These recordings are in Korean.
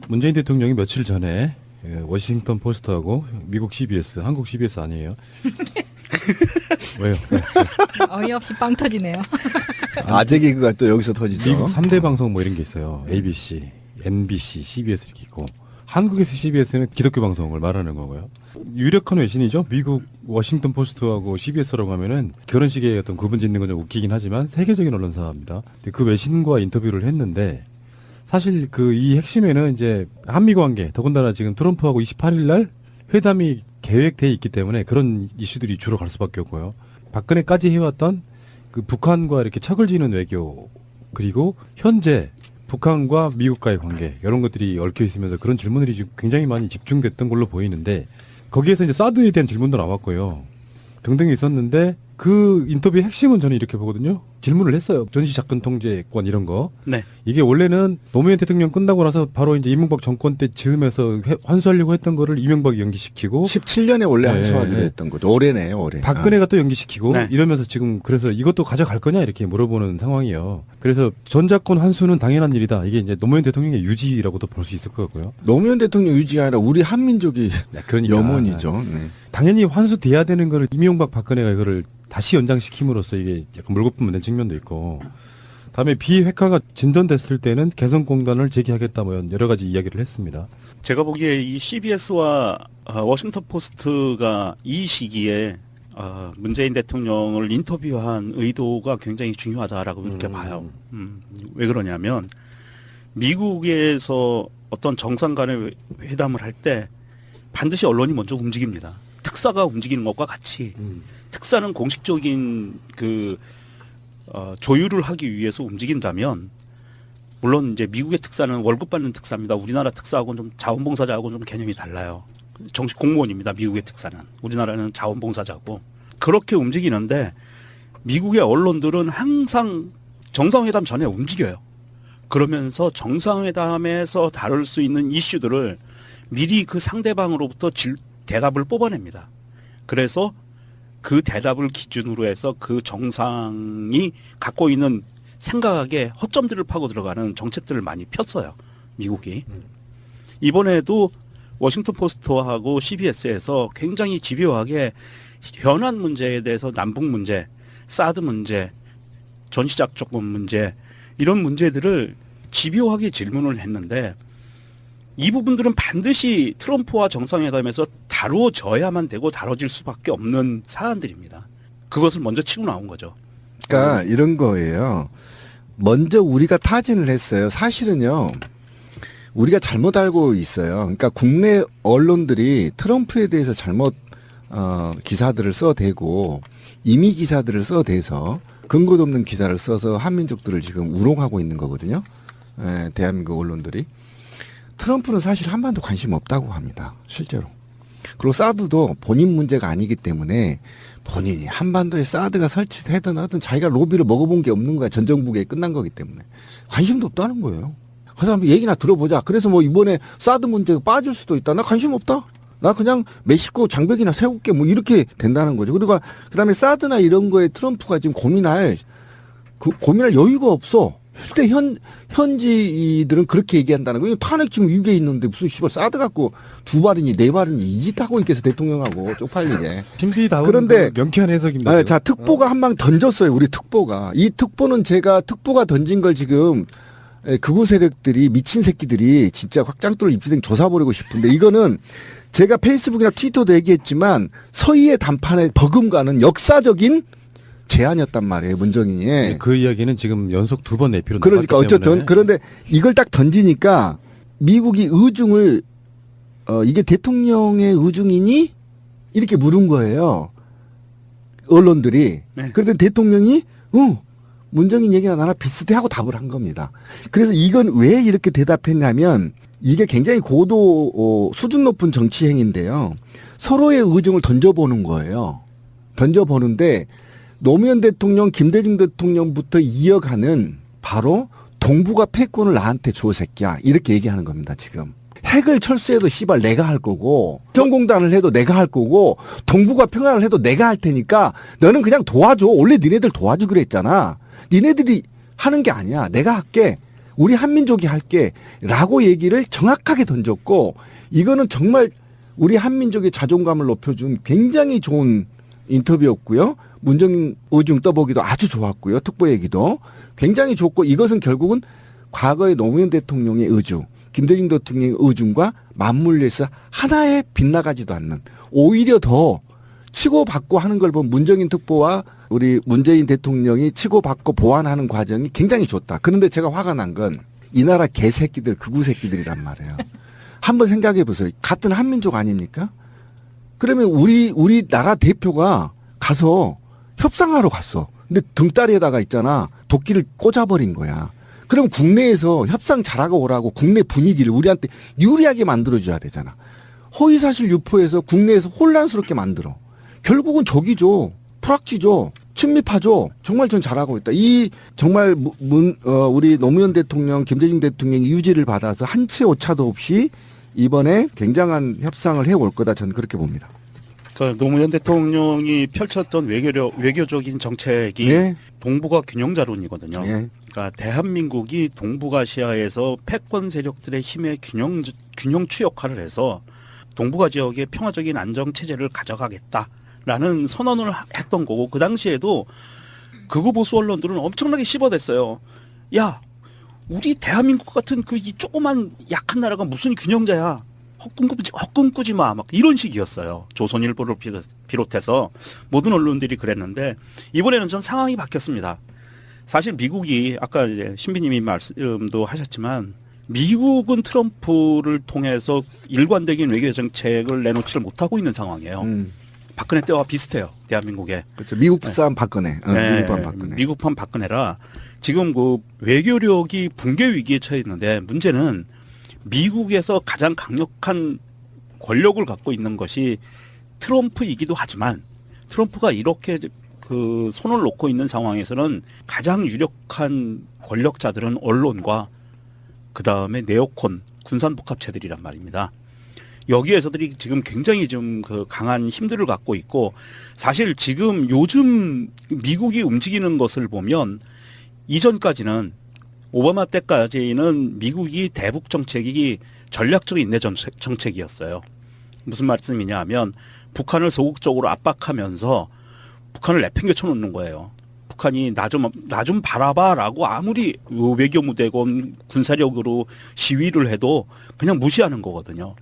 문재인 대통령이 며칠 전에 워싱턴 포스트하고 미국 CBS, 한국 CBS 아니에요? 왜요? 어이없이 빵 터지네요. 아재 개그가 또 여기서 터지죠. 미국 3대 방송 뭐 이런 게 있어요. ABC, NBC, CBS 이렇게 있고 한국에서 CBS는 기독교 방송을 말하는 거고요. 유력한 외신이죠. 미국 워싱턴 포스트하고 CBS라고 하면은 결혼식에 어떤 구분 짓는 건 좀 웃기긴 하지만 세계적인 언론사입니다. 근데 그 외신과 인터뷰를 했는데 사실 이 핵심에는 이제 한미 관계, 더군다나 지금 트럼프하고 28일 날 회담이 계획돼 있기 때문에 그런 이슈들이 주로 갈 수밖에 없고요. 박근혜까지 해왔던 그 북한과 이렇게 척을 지는 외교, 그리고 현재 북한과 미국과의 관계, 이런 것들이 얽혀 있으면서 그런 질문들이 지금 굉장히 많이 집중됐던 걸로 보이는데, 거기에서 이제 사드에 대한 질문도 나왔고요. 등등이 있었는데, 그 인터뷰의 핵심은 저는 이렇게 보거든요. 질문을 했어요. 전시작전 통제권 이런 거. 네. 이게 원래는 노무현 대통령 끝나고 나서 바로 이제 이명박 정권 때 즈음에서 환수하려고 했던 거를 이명박이 연기시키고 17년에 원래 네. 환수하기로 했던 거죠. 올해네요, 올해. 박근혜가 또 연기시키고 네. 이러면서 지금 그래서 이것도 가져갈 거냐 이렇게 물어보는 상황이에요. 그래서 전작권 환수는 당연한 일이다. 이게 이제 노무현 대통령의 유지라고도 볼 수 있을 것 같고요. 노무현 대통령 유지가 아니라 우리 한민족이 네, 그러니까 염원이죠. 네. 당연히 환수돼야 되는 거를 이명박 박근혜가 이거를 다시 연장시킴으로써 이게 약간 물거품 된 측면도 있고, 다음에 비핵화가 진전됐을 때는 개성공단을 재개하겠다 뭐 여러 가지 이야기를 했습니다. 제가 보기에 이 CBS와 워싱턴 포스트가 이 시기에 문재인 대통령을 인터뷰한 의도가 굉장히 중요하다라고 그렇게 봐요. 왜 그러냐면 미국에서 어떤 정상 간의 회담을 할 때 반드시 언론이 먼저 움직입니다. 특사가 움직이는 것과 같이 특사는 공식적인 조율을 하기 위해서 움직인다면, 물론 이제 미국의 특사는 월급 받는 특사입니다. 우리나라 특사하고는 좀 자원봉사자하고는 좀 개념이 달라요. 정식 공무원입니다. 미국의 특사는. 우리나라는 자원봉사자고. 그렇게 움직이는데 미국의 언론들은 항상 정상회담 전에 움직여요. 그러면서 정상회담에서 다룰 수 있는 이슈들을 미리 그 상대방으로부터 대답을 뽑아냅니다. 그래서 그 대답을 기준으로 해서 그 정상이 갖고 있는 생각에 허점들을 파고 들어가는 정책들을 많이 폈어요. 미국이. 이번에도 워싱턴 포스트하고 CBS에서 굉장히 집요하게 현안 문제에 대해서 남북 문제, 사드 문제, 전시작전 문제, 이런 문제들을 집요하게 질문을 했는데, 이 부분들은 반드시 트럼프와 정상회담에서 다루어져야만 되고 다뤄질 수밖에 없는 사안들입니다. 그것을 먼저 치고 나온 거죠. 그러니까 이런 거예요. 먼저 우리가 타진을 했어요. 사실은요, 우리가 잘못 알고 있어요. 그러니까 국내 언론들이 트럼프에 대해서 잘못 기사들을 써대고 임의 기사들을 써대서 근거도 없는 기사를 써서 한민족들을 지금 우롱하고 있는 거거든요. 대한민국 언론들이. 트럼프는 사실 한반도 관심 없다고 합니다. 실제로. 그리고 사드도 본인 문제가 아니기 때문에 본인이 한반도에 사드가 설치되든 하든 자기가 로비를 먹어본 게 없는 거야. 전 정부에 끝난 거기 때문에. 관심도 없다는 거예요. 그래서 한번 얘기나 들어보자. 그래서 뭐 이번에 사드 문제가 빠질 수도 있다. 나 관심 없다. 나 그냥 멕시코 장벽이나 세울게 뭐 이렇게 된다는 거죠. 그리고 그다음에 사드나 이런 거에 트럼프가 지금 고민할 여유가 없어. 실제 현지들은 그렇게 얘기한다는 거예요. 탄핵 지금 위기에 있는데 무슨 씨발 사드 갖고 두 발이니 네 발이니 이 짓 하고 있겠어 대통령하고 쪽팔리게. 신비다운 그런데 명쾌한 해석입니다. 자, 특보가 한 방 던졌어요. 우리 특보가. 이 특보는 특보가 던진 걸 지금 극우 세력들이 미친 새끼들이 진짜 확장도를 입수생 조사버리고 싶은데, 이거는 제가 페이스북이나 트위터도 얘기했지만 서희의 단판에 버금가는 역사적인 제안이었단 말이에요, 문정인이. 그 이야기는 지금 연속 2번 내피로 그러니까 나갔기 어쨌든 때문에. 그런데 이걸 딱 던지니까 미국이 의중을 이게 대통령의 의중이니 이렇게 물은 거예요, 언론들이. 네. 그런데 대통령이 문정인 얘기나 나랑 비슷해 하고 답을 한 겁니다. 그래서 이건 왜 이렇게 대답했냐면 이게 굉장히 고도 수준 높은 정치 행위인데요. 서로의 의중을 던져보는 거예요. 던져보는데 노무현 대통령, 김대중 대통령부터 이어가는 바로 동북아 패권을 나한테 줘 새끼야. 이렇게 얘기하는 겁니다, 지금. 핵을 철수해도 씨발 내가 할 거고, 정공단을 해도 내가 할 거고, 동북아 평화를 해도 내가 할 테니까 너는 그냥 도와줘. 원래 니네들 도와주기로 했잖아. 니네들이 하는 게 아니야. 내가 할게. 우리 한민족이 할게라고 얘기를 정확하게 던졌고 이거는 정말 우리 한민족의 자존감을 높여준 굉장히 좋은 인터뷰였고요. 문정인 의중 떠보기도 아주 좋았고요. 특보 얘기도 굉장히 좋고 이것은 결국은 과거의 노무현 대통령의 의중, 김대중 대통령의 의중과 맞물려서 하나에 빗나가지도 않는 오히려 더 치고받고 하는 걸 보면 문정인 특보와 우리 문재인 대통령이 치고받고 보완하는 과정이 굉장히 좋다. 그런데 제가 화가 난 건 이 나라 개새끼들, 극우 새끼들이란 말이에요. 한번 생각해 보세요. 같은 한민족 아닙니까? 그러면 우리 나라 대표가 가서 협상하러 갔어. 근데 등다리에다가 있잖아. 도끼를 꽂아버린 거야. 그럼 국내에서 협상 잘하고 오라고 국내 분위기를 우리한테 유리하게 만들어줘야 되잖아. 허위사실 유포해서 국내에서 혼란스럽게 만들어. 결국은 적이죠. 프락지죠. 친미파죠. 정말 전 잘하고 있다. 이 정말 우리 노무현 대통령, 김대중 대통령이 유지를 받아서 한 채 오차도 없이 이번에 굉장한 협상을 해올 거다. 저는 그렇게 봅니다. 그 노무현 대통령이 펼쳤던 외교적인 정책이 예. 동북아 균형자론이거든요. 예. 그러니까 대한민국이 동북아시아에서 패권 세력들의 힘의 균형 추 역할을 해서 동북아 지역의 평화적인 안정 체제를 가져가겠다라는 선언을 했던 거고 그 당시에도 극우 보수 언론들은 엄청나게 씹어댔어요. 야, 우리 대한민국 같은 그 이 조그만 약한 나라가 무슨 균형자야? 헛꿈 꾸지 마. 막 이런 식이었어요. 조선일보를 비롯해서 모든 언론들이 그랬는데 이번에는 좀 상황이 바뀌었습니다. 사실 미국이 아까 이제 신비님이 말씀도 하셨지만 미국은 트럼프를 통해서 일관되긴 외교 정책을 내놓지를 못하고 있는 상황이에요. 박근혜 때와 비슷해요. 대한민국에. 그렇죠. 미국산 박근혜. 네, 미국판 박근혜. 미국판 박근혜라 지금 그 외교력이 붕괴 위기에 처해 있는데 문제는 미국에서 가장 강력한 권력을 갖고 있는 것이 트럼프이기도 하지만 트럼프가 이렇게 그 손을 놓고 있는 상황에서는 가장 유력한 권력자들은 언론과 그 다음에 네오콘 군산복합체들이란 말입니다. 여기에서들이 지금 굉장히 좀 그 강한 힘들을 갖고 있고 사실 지금 요즘 미국이 움직이는 것을 보면 이전까지는 오바마 때까지는 미국이 대북 정책이 전략적 인내 정책이었어요. 무슨 말씀이냐 하면 북한을 소극적으로 압박하면서 북한을 내팽개쳐 놓는 거예요. 북한이 나 좀 바라봐라고 아무리 외교무대건 군사력으로 시위를 해도 그냥 무시하는 거거든요.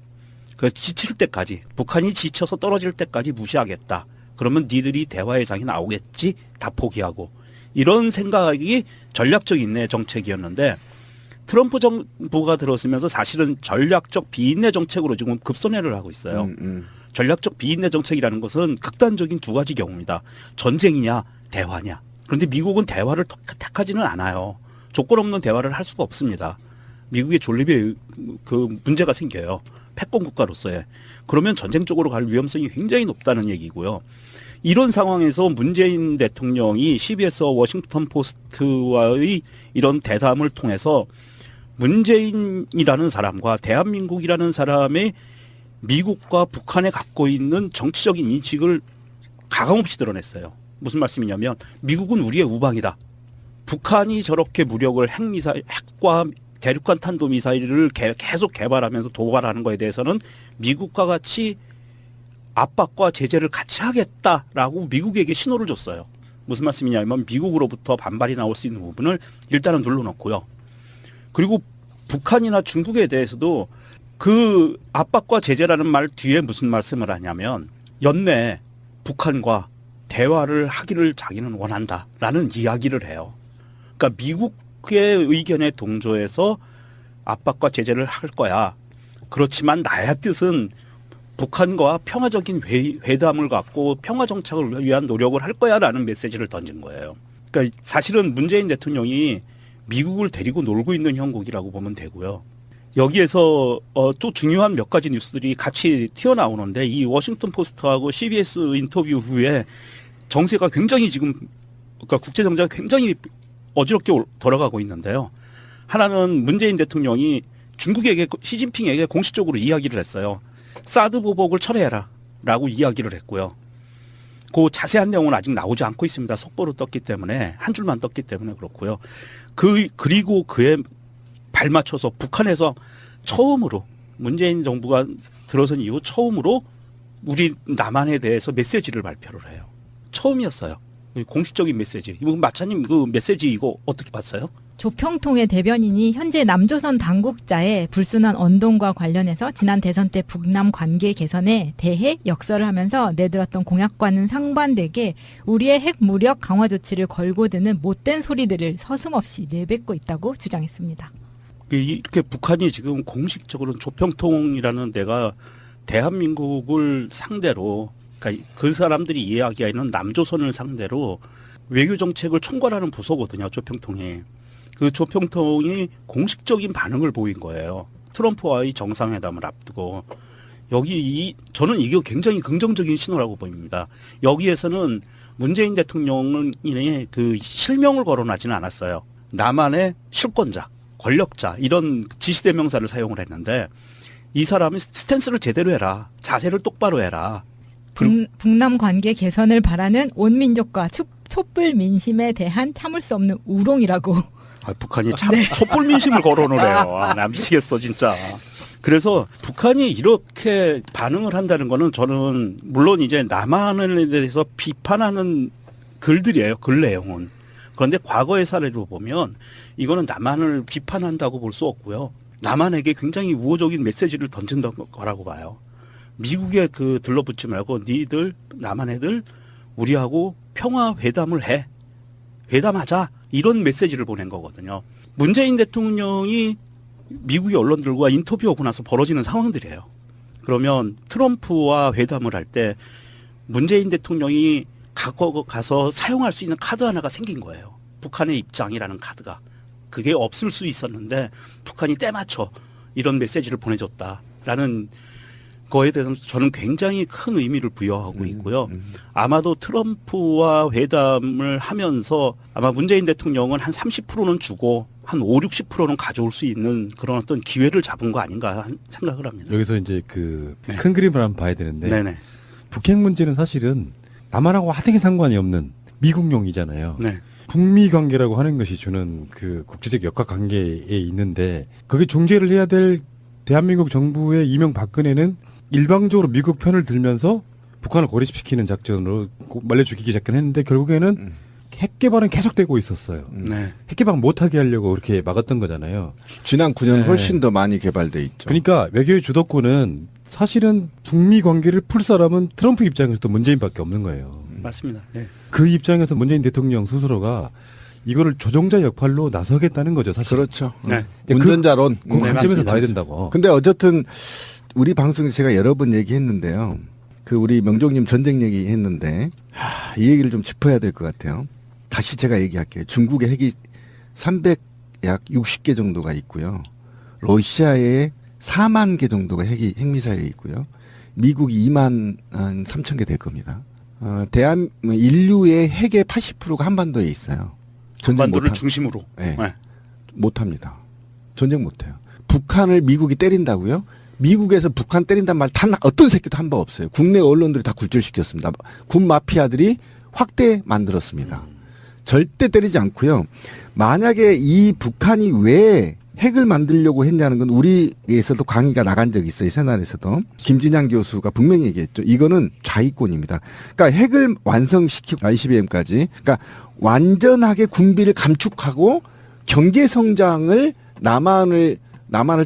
그 지칠 때까지 북한이 지쳐서 떨어질 때까지 무시하겠다. 그러면 니들이 대화의 장이 나오겠지? 다 포기하고. 이런 생각이 전략적 인내 정책이었는데 트럼프 정부가 들어서면서 사실은 전략적 비인내 정책으로 지금 급선회를 하고 있어요. 전략적 비인내 정책이라는 것은 극단적인 두 가지 경우입니다. 전쟁이냐 대화냐. 그런데 미국은 대화를 택하지는 않아요. 조건 없는 대화를 할 수가 없습니다. 미국의 존립에 그 문제가 생겨요. 패권 국가로서의. 그러면 전쟁 쪽으로 갈 위험성이 굉장히 높다는 얘기고요. 이런 상황에서 문재인 대통령이 CBS 워싱턴 포스트와의 이런 대담을 통해서 문재인이라는 사람과 대한민국이라는 사람의 미국과 북한에 갖고 있는 정치적인 인식을 가감없이 드러냈어요. 무슨 말씀이냐면 미국은 우리의 우방이다. 북한이 저렇게 무력을 핵과 대륙간 탄도미사일을 계속 개발하면서 도발하는 거에 대해서는 미국과 같이 압박과 제재를 같이 하겠다라고 미국에게 신호를 줬어요. 무슨 말씀이냐면 미국으로부터 반발이 나올 수 있는 부분을 일단은 눌러놓고요. 그리고 북한이나 중국에 대해서도 그 압박과 제재라는 말 뒤에 무슨 말씀을 하냐면 연내 북한과 대화를 하기를 자기는 원한다라는 이야기를 해요. 그러니까 미국의 의견에 동조해서 압박과 제재를 할 거야. 그렇지만 나의 뜻은 북한과 평화적인 회담을 갖고 평화 정착을 위한 노력을 할 거야라는 메시지를 던진 거예요. 그러니까 사실은 문재인 대통령이 미국을 데리고 놀고 있는 형국이라고 보면 되고요. 여기에서 또 중요한 몇 가지 뉴스들이 같이 튀어나오는데 이 워싱턴 포스트하고 CBS 인터뷰 후에 정세가 굉장히 지금 그러니까 국제 정세가 굉장히 어지럽게 돌아가고 있는데요. 하나는 문재인 대통령이 중국에게 시진핑에게 공식적으로 이야기를 했어요. 사드 보복을 철회해라 라고 이야기를 했고요. 그 자세한 내용은 아직 나오지 않고 있습니다. 속보로 떴기 때문에 한 줄만 떴기 때문에 그렇고요. 그리고 그의 발맞춰서 북한에서 처음으로 문재인 정부가 들어선 이후 처음으로 우리 남한에 대해서 메시지를 발표를 해요. 처음이었어요. 공식적인 메시지. 이거 마차님 그 메시지 이거 어떻게 봤어요? 조평통의 대변인이 현재 남조선 당국자의 불순한 언동과 관련해서 지난 대선 때 북남 관계 개선에 대해 역설을 하면서 내들었던 공약과는 상반되게 우리의 핵 무력 강화 조치를 걸고 드는 못된 소리들을 서슴없이 내뱉고 있다고 주장했습니다. 이렇게 북한이 지금 공식적으로 조평통이라는 데가 대한민국을 상대로 그러니까 그 사람들이 이야기하는 남조선을 상대로 외교 정책을 총괄하는 부서거든요. 조평통이. 그 조평통이 공식적인 반응을 보인 거예요. 트럼프와의 정상회담을 앞두고 저는 이게 굉장히 긍정적인 신호라고 보입니다. 여기에서는 문재인 대통령의 그 실명을 거론하지는 않았어요. 남한의 실권자, 권력자 이런 지시대명사를 사용을 했는데 이 사람이 스탠스를 제대로 해라, 자세를 똑바로 해라. 북남 관계 개선을 바라는 온 민족과 촛불 민심에 대한 참을 수 없는 우롱이라고. 북한이 참 촛불 민심을 거론을 해요. 나 미치겠어 진짜. 그래서 북한이 이렇게 반응을 한다는 거는 저는 물론 이제 남한에 대해서 비판하는 글들이에요. 글 내용은. 그런데 과거의 사례로 보면 이거는 남한을 비판한다고 볼 수 없고요. 남한에게 굉장히 우호적인 메시지를 던진다 거라고 봐요. 미국에 그 들러붙지 말고 니들 남한 애들 우리하고 평화 회담을 해. 회담하자. 이런 메시지를 보낸 거거든요. 문재인 대통령이 미국의 언론들과 인터뷰하고 나서 벌어지는 상황들이에요. 그러면 트럼프와 회담을 할 때 문재인 대통령이 갖고 가서 사용할 수 있는 카드 하나가 생긴 거예요. 북한의 입장이라는 카드가. 그게 없을 수 있었는데 북한이 때맞춰 이런 메시지를 보내줬다라는 거에 대해서는 저는 굉장히 큰 의미를 부여하고 있고요. 아마도 트럼프와 회담을 하면서 아마 문재인 대통령은 한 30%는 주고 한 5, 60%는 가져올 수 있는 그런 어떤 기회를 잡은 거 아닌가 생각을 합니다. 여기서 이제 그 큰 그림을 한번 봐야 되는데 네네. 북핵 문제는 사실은 남한하고 하등의 상관이 없는 미국용이잖아요. 네. 북미 관계라고 하는 것이 주는 그 국제적 역학 관계에 있는데 그게 중재를 해야 될 대한민국 정부의 이명박근혜는 일방적으로 미국 편을 들면서 북한을 고립시키는 작전으로 말려 죽이기 작전했는데 결국에는 핵 개발은 계속되고 있었어요. 네. 핵 개발 못하게 하려고 그렇게 막았던 거잖아요. 지난 9년 네. 훨씬 더 많이 개발돼 있죠. 그러니까 외교의 주도권은 사실은 북미 관계를 풀 사람은 트럼프 입장에서도 문재인밖에 없는 거예요. 맞습니다. 네. 그 입장에서 문재인 대통령 스스로가 이거를 조종자 역할로 나서겠다는 거죠, 사실. 그렇죠. 네. 운전자론. 그 관점에서 맞습니다. 봐야 된다고. 근데 어쨌든 우리 방송에서 제가 여러 번 얘기했는데요. 그 우리 명종님 전쟁 얘기했는데 이 얘기를 좀 짚어야 될 것 같아요. 다시 제가 얘기할게요. 중국의 핵이 약 60개 정도가 있고요. 러시아에 4만 개 정도가 핵미사일이 있고요. 미국이 2만 3천 개 될 겁니다. 인류의 핵의 80%가 한반도에 있어요. 한반도를 중심으로. 네. 네. 못합니다. 전쟁 못해요. 북한을 미국이 때린다고요? 미국에서 북한 때린단 말 단 어떤 새끼도 한 번 없어요. 국내 언론들이 다 굴절시켰습니다. 군 마피아들이 확대 만들었습니다. 절대 때리지 않고요. 만약에 이 북한이 왜 핵을 만들려고 했냐는 건 우리에서도 강의가 나간 적이 있어요. 새날에서도. 김진양 교수가 분명히 얘기했죠. 이거는 좌익권입니다. 그러니까 핵을 완성시키고 ICBM까지. 그러니까 완전하게 군비를 감축하고 경제 성장을 남한을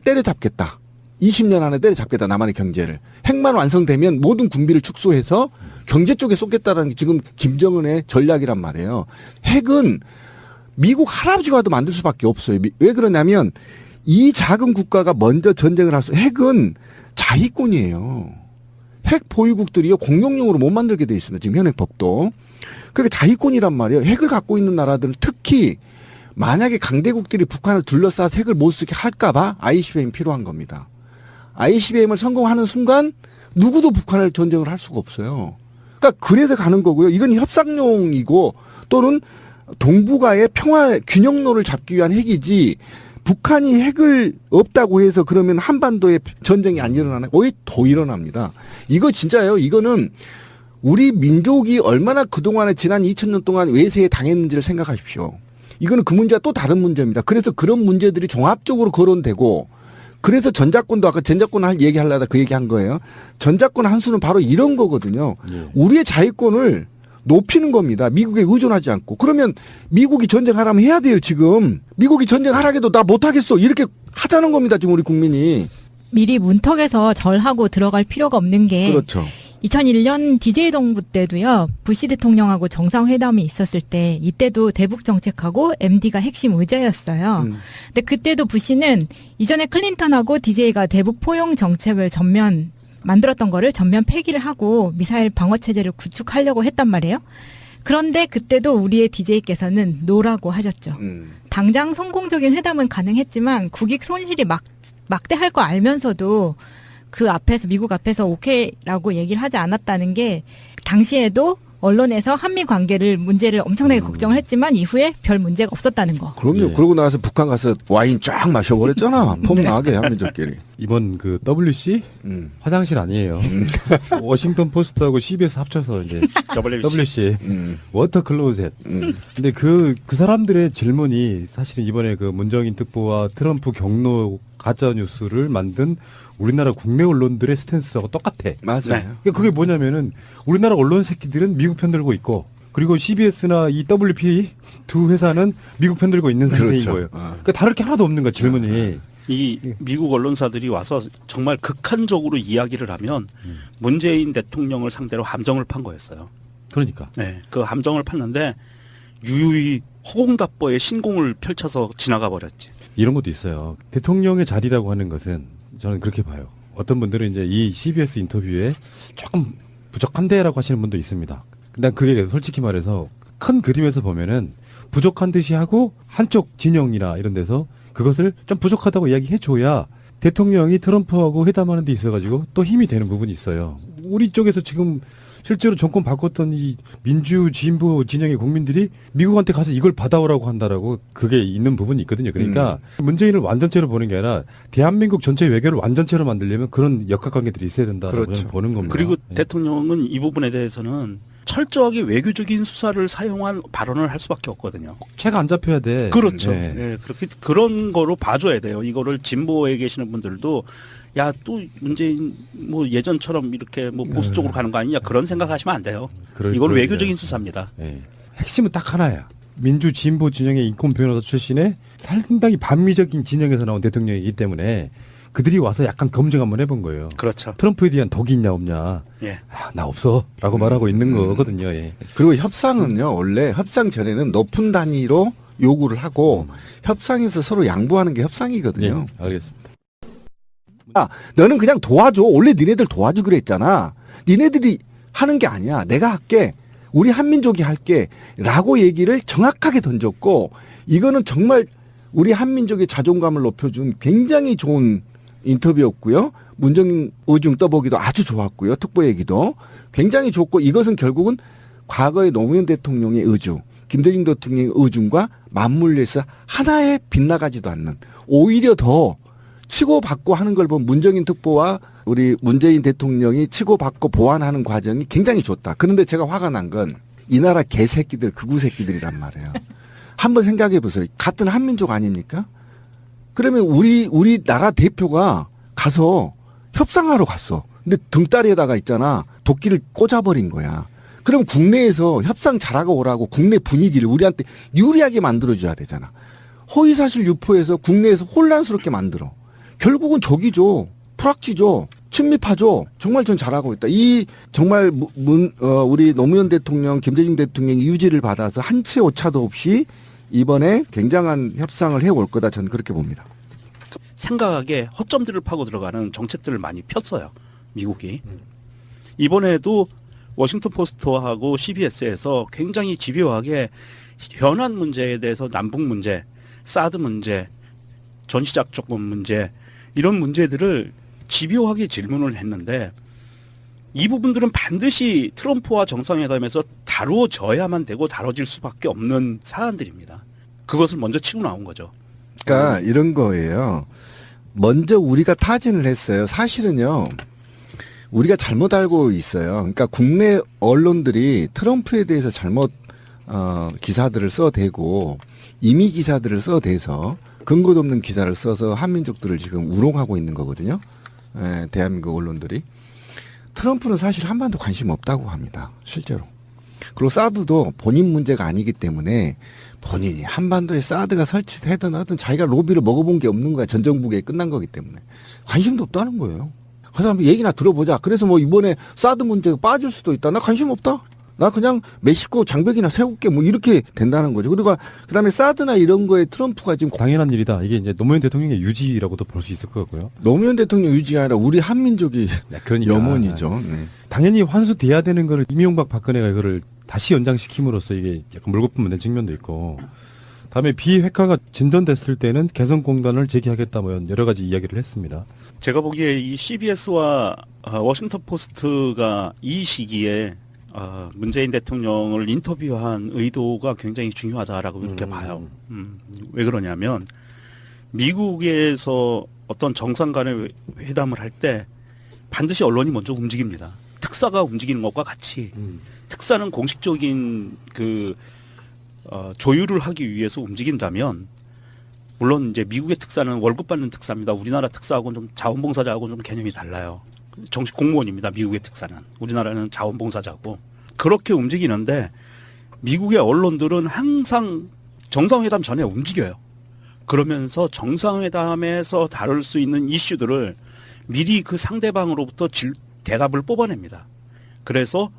때려잡겠다. 20년 안에 때려잡겠다. 남한의 경제를. 핵만 완성되면 모든 군비를 축소해서 경제 쪽에 쏟겠다라는 게 지금 김정은의 전략이란 말이에요. 핵은 미국 할아버지가 와도 만들 수밖에 없어요. 왜 그러냐면 이 작은 국가가 먼저 전쟁을 할 수, 핵은 자위권이에요. 핵 보유국들이요 공용용으로 못 만들게 돼 있습니다. 지금 현행 법도. 그러니까 자위권이란 말이에요. 핵을 갖고 있는 나라들은 특히 만약에 강대국들이 북한을 둘러싸서 핵을 못 쓰게 할까봐 ICBM이 필요한 겁니다. ICBM을 성공하는 순간 누구도 북한을 전쟁을 할 수가 없어요. 그러니까 그래서 가는 거고요. 이건 협상용이고 또는 동북아의 평화 균형론을 잡기 위한 핵이지 북한이 핵을 없다고 해서 그러면 한반도에 전쟁이 안 일어나나요? 오히려 더 일어납니다. 이거 진짜예요. 이거는 우리 민족이 얼마나 그동안에 지난 2000년 동안 외세에 당했는지를 생각하십시오. 이거는 그 문제와 또 다른 문제입니다. 그래서 그런 문제들이 종합적으로 거론되고 그래서 전작권도 아까 전작권 얘기하려다 그 얘기한 거예요. 전작권 한 수는 바로 이런 거거든요. 예. 우리의 자유권을 높이는 겁니다. 미국에 의존하지 않고. 그러면 미국이 전쟁하라면 해야 돼요, 지금. 미국이 전쟁하라고 해도 나 못하겠어. 이렇게 하자는 겁니다, 지금 우리 국민이. 미리 문턱에서 절하고 들어갈 필요가 없는 게 그렇죠. 2001년 DJ 동부 때도요. 부시 대통령하고 정상회담이 있었을 때 이때도 대북 정책하고 MD가 핵심 의제였어요. 근데 그때도 부시는 이전에 클린턴하고 DJ가 대북 포용 정책을 전면 만들었던 거를 전면 폐기를 하고 미사일 방어 체제를 구축하려고 했단 말이에요. 그런데 그때도 우리의 DJ께서는 노라고 하셨죠. 당장 성공적인 회담은 가능했지만 국익 손실이 막대할 거 알면서도 그 앞에서 미국 앞에서 오케이라고 얘기를 하지 않았다는 게 당시에도 언론에서 한미 관계를 문제를 엄청나게 걱정을 했지만 이후에 별 문제가 없었다는 거. 그럼요. 예. 그러고 나서 북한 가서 와인 쫙 마셔버렸잖아. 폼 나게 한민족끼리. 이번 그 WC 화장실 아니에요. 워싱턴 포스트하고 CBS 합쳐서 이제 WC 워터 클로젯. 근데 그 사람들의 질문이 사실은 이번에 그 문정인 특보와 트럼프 경로 가짜 뉴스를 만든 우리나라 국내 언론들의 스탠스하고 똑같아. 맞아요. 네. 그러니까 그게 뭐냐면은 우리나라 언론 새끼들은 미국 편 들고 있고 그리고 CBS나 이 WP 두 회사는 미국 편 들고 있는 상태인 그렇죠. 거예요. 그러니까 다를 게 하나도 없는 거야 질문이. 이 미국 언론사들이 와서 정말 극한적으로 이야기를 하면 문재인 대통령을 상대로 함정을 판 거였어요. 그러니까. 네, 그 함정을 팠는데 유유히 허공답보에 신공을 펼쳐서 지나가 버렸지. 이런 것도 있어요. 대통령의 자리라고 하는 것은 저는 그렇게 봐요. 어떤 분들은 이제 이 CBS 인터뷰에 조금 부족한데라고 하시는 분도 있습니다. 근데 그게 솔직히 말해서 큰 그림에서 보면은 부족한 듯이 하고 한쪽 진영이나 이런 데서 그것을 좀 부족하다고 이야기해줘야 대통령이 트럼프하고 회담하는 데 있어가지고 또 힘이 되는 부분이 있어요. 우리 쪽에서 지금 실제로 정권 바꿨던 이 민주 진보 진영의 국민들이 미국한테 가서 이걸 받아오라고 한다라고 그게 있는 부분이 있거든요. 그러니까 문재인을 완전체로 보는 게 아니라 대한민국 전체 외교를 완전체로 만들려면 그런 역학관계들이 있어야 된다라고 그렇죠. 저는 보는 겁니다. 그리고 예. 대통령은 이 부분에 대해서는 철저하게 외교적인 수사를 사용한 발언을 할 수밖에 없거든요. 채가 안 잡혀야 돼. 그렇죠. 예. 예, 그렇게 그런 거로 봐줘야 돼요. 이거를 진보에 계시는 분들도 야 또 문재인 뭐 예전처럼 이렇게 뭐 보수 쪽으로 가는 거 아니냐 그런 생각하시면 안 돼요. 이건 그럴 외교적인 줄 수사입니다. 예. 핵심은 딱 하나야. 민주 진보 진영의 인권 변호사 출신의 상당히 반미적인 진영에서 나온 대통령이기 때문에 그들이 와서 약간 검증 한번 해본 거예요. 그렇죠. 트럼프에 대한 덕이 있냐 없냐. 예. 아, 나 없어라고 말하고 있는 거거든요. 예. 그리고 협상은요, 원래 협상 전에는 높은 단위로 요구를 하고 협상에서 서로 양보하는 게 협상이거든요. 예, 알겠습니다. 아, 너는 그냥 도와줘. 원래 니네들 도와주기로 그랬잖아. 니네들이 하는 게 아니야. 내가 할게. 우리 한민족이 할게. 라고 얘기를 정확하게 던졌고 이거는 정말 우리 한민족의 자존감을 높여준 굉장히 좋은 인터뷰였고요. 문정인 의중 떠보기도 아주 좋았고요. 특보 얘기도 굉장히 좋고 이것은 결국은 과거의 노무현 대통령의 의중, 김대중 대통령의 의중과 맞물려서 하나에 빗나가지도 않는 오히려 더 치고받고 하는 걸 보면 문정인 특보와 우리 문재인 대통령이 치고받고 보완하는 과정이 굉장히 좋다. 그런데 제가 화가 난 건 이 나라 개새끼들, 극우 새끼들이란 말이에요. 한번 생각해 보세요. 같은 한민족 아닙니까? 그러면 우리 나라 대표가 가서 협상하러 갔어. 근데 등다리에다가 있잖아. 도끼를 꽂아버린 거야. 그럼 국내에서 협상 잘하고 오라고 국내 분위기를 우리한테 유리하게 만들어줘야 되잖아. 허위사실 유포해서 국내에서 혼란스럽게 만들어. 결국은 적이죠. 프락지죠. 친미파죠. 정말 전 잘하고 있다. 이 정말 우리 노무현 대통령, 김대중 대통령의 유지를 받아서 한 채 오차도 없이 이번에 굉장한 협상을 해올 거다. 저는 그렇게 봅니다. 생각하게 허점들을 파고 들어가는 정책들을 많이 폈어요. 미국이. 이번에도 워싱턴 포스트하고 CBS에서 굉장히 집요하게 현안 문제에 대해서 남북 문제, 사드 문제, 전시작전권 문제 이런 문제들을 집요하게 질문을 했는데 이 부분들은 반드시 트럼프와 정상회담에서 다루어져야만 되고 다뤄질 수밖에 없는 사안들입니다. 그것을 먼저 치고 나온 거죠. 그러니까 이런 거예요. 먼저 우리가 타진을 했어요. 사실은요. 우리가 잘못 알고 있어요. 그러니까 국내 언론들이 트럼프에 대해서 잘못 기사들을 써대고 임의 기사들을 써대서 근거도 없는 기사를 써서 한민족들을 지금 우롱하고 있는 거거든요. 예, 대한민국 언론들이. 트럼프는 사실 한반도 관심 없다고 합니다. 실제로. 그리고 사드도 본인 문제가 아니기 때문에 본인이 한반도에 사드가 설치되든 하든 자기가 로비를 먹어본 게 없는 거야. 전 정부에 끝난 거기 때문에. 관심도 없다는 거예요. 그래서 한번 얘기나 들어보자. 그래서 뭐 이번에 사드 문제가 빠질 수도 있다. 나 관심 없다. 나 그냥 멕시코 장벽이나 세울게 뭐 이렇게 된다는 거죠. 그리고 그다음에 사드나 이런 거에 트럼프가 지금 당연한 일이다. 이게 이제 노무현 대통령의 유지라고도 볼 수 있을 것 같고요. 노무현 대통령 유지가 아니라 우리 한민족이 그러니까. 염원이죠. 네. 당연히 환수돼야 되는 거를 이명박 박근혜가 이거를 다시 연장시킴으로써 이게 약간 물거품 만든 측면도 있고, 다음에 비핵화가 진전됐을 때는 개성공단을 제기하겠다 뭐 여러 가지 이야기를 했습니다. 제가 보기에 이 CBS와 워싱턴 포스트가 이 시기에 문재인 대통령을 인터뷰한 의도가 굉장히 중요하다라고 이렇게 봐요. 왜 그러냐면 미국에서 어떤 정상 간의 회담을 할 때 반드시 언론이 먼저 움직입니다. 특사가 움직이는 것과 같이 특사는 공식적인 조율을 하기 위해서 움직인다면, 물론 이제 미국의 특사는 월급 받는 특사입니다. 우리나라 특사하고는 좀 자원봉사자하고는 좀 개념이 달라요. 정식 공무원입니다. 미국의 특사는. 우리나라는 자원봉사자고. 그렇게 움직이는데 미국의 언론들은 항상 정상회담 전에 움직여요. 그러면서 정상회담에서 다룰 수 있는 이슈들을 미리 그 상대방으로부터 대답을 뽑아냅니다. 그래서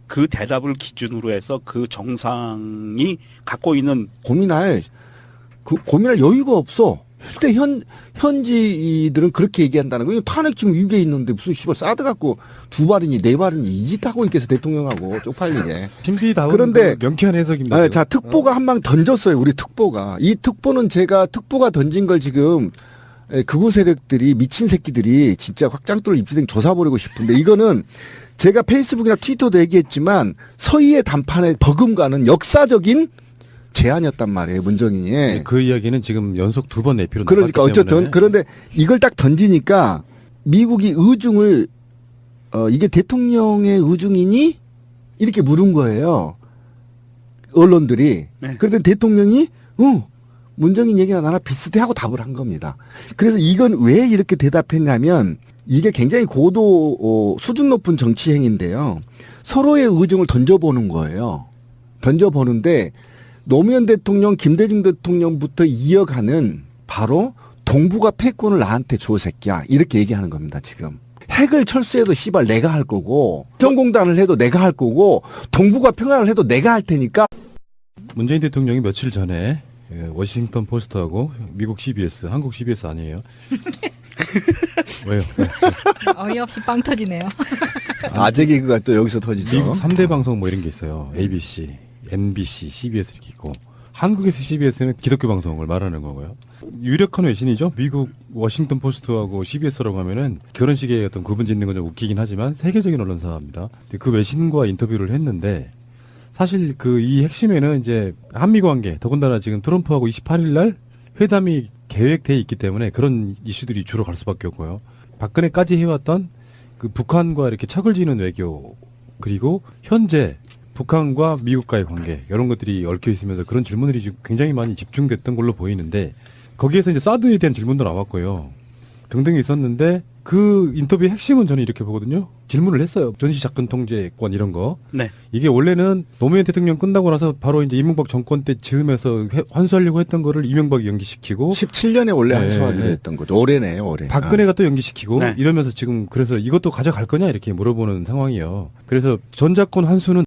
그 대답을 기준으로 해서 그 정상이 갖고 있는 고민할 여유가 없어. 실제 현지들은 그렇게 얘기한다는 거예요. 탄핵 지금 위기에 있는데 무슨 씨발 사드 갖고 두 발이니 네 발이니 이 짓 하고 있겠어 대통령하고 쪽팔리게. 신비다운 그런데 명쾌한 해석입니다. 네, 자 특보가 한 방 던졌어요. 우리 특보가. 이 특보는 특보가 던진 걸 지금 극우 세력들이 미친 새끼들이 진짜 확장도를 입수생 조사버리고 싶은데, 이거는 제가 페이스북이나 트위터도 얘기했지만 서희의 담판에 버금가는 역사적인 제안이었단 말이에요, 문정인이. 네, 그 이야기는 지금 연속 2번 내피로 그러니까 나갔기 어쨌든 때문에. 그런데 이걸 딱 던지니까 미국이 의중을 이게 대통령의 의중이니 이렇게 물은 거예요, 언론들이. 네. 그랬더니 대통령이 문정인 얘기나 나랑 비슷해 하고 답을 한 겁니다. 그래서 이건 왜 이렇게 대답했냐면 이게 굉장히 고도 수준 높은 정치 행위인데요. 서로의 의중을 던져보는 거예요. 던져보는데 노무현 대통령, 김대중 대통령부터 이어가는 바로 동북아 패권을 나한테 줘 새끼야. 이렇게 얘기하는 겁니다, 지금. 핵을 철수해도 씨발 내가 할 거고, 정공단을 해도 내가 할 거고, 동북아 평화를 해도 내가 할 테니까. 문재인 대통령이 며칠 전에 워싱턴 포스트하고 미국 CBS, 한국 CBS 아니에요? 왜요? 어이없이 빵 터지네요. 아재 개그가 또 여기서 터지죠. 미국 3대 방송 뭐 이런 게 있어요. ABC, NBC, CBS 이렇게 있고, 한국에서 CBS는 기독교 방송을 말하는 거고요. 유력한 외신이죠. 미국 워싱턴 포스트하고 CBS라고 하면은 결혼식에 어떤 구분 짓는 건 좀 웃기긴 하지만 세계적인 언론사입니다. 근데 그 외신과 인터뷰를 했는데 사실 이 핵심에는 이제 한미 관계, 더군다나 지금 트럼프하고 28일 날 회담이 계획돼 있기 때문에 그런 이슈들이 주로 갈 수밖에 없고요. 박근혜까지 해왔던 그 북한과 이렇게 척을 지는 외교, 그리고 현재 북한과 미국과의 관계, 이런 것들이 얽혀 있으면서 그런 질문들이 지금 굉장히 많이 집중됐던 걸로 보이는데, 거기에서 이제 사드에 대한 질문도 나왔고요. 등등이 있었는데 그 인터뷰의 핵심은 저는 이렇게 보거든요. 질문을 했어요. 전시 작전 통제권 이런 거. 네. 이게 원래는 노무현 대통령 끝나고 나서 바로 이제 이명박 정권 때 즈음에서 환수하려고 했던 거를 이명박이 연기시키고 17년에 원래 네, 한수하기로 네. 했던 거죠. 올해네요, 올해. 박근혜가 또 연기시키고 네. 이러면서 지금 그래서 이것도 가져갈 거냐 이렇게 물어보는 상황이에요. 그래서 전작권 환수는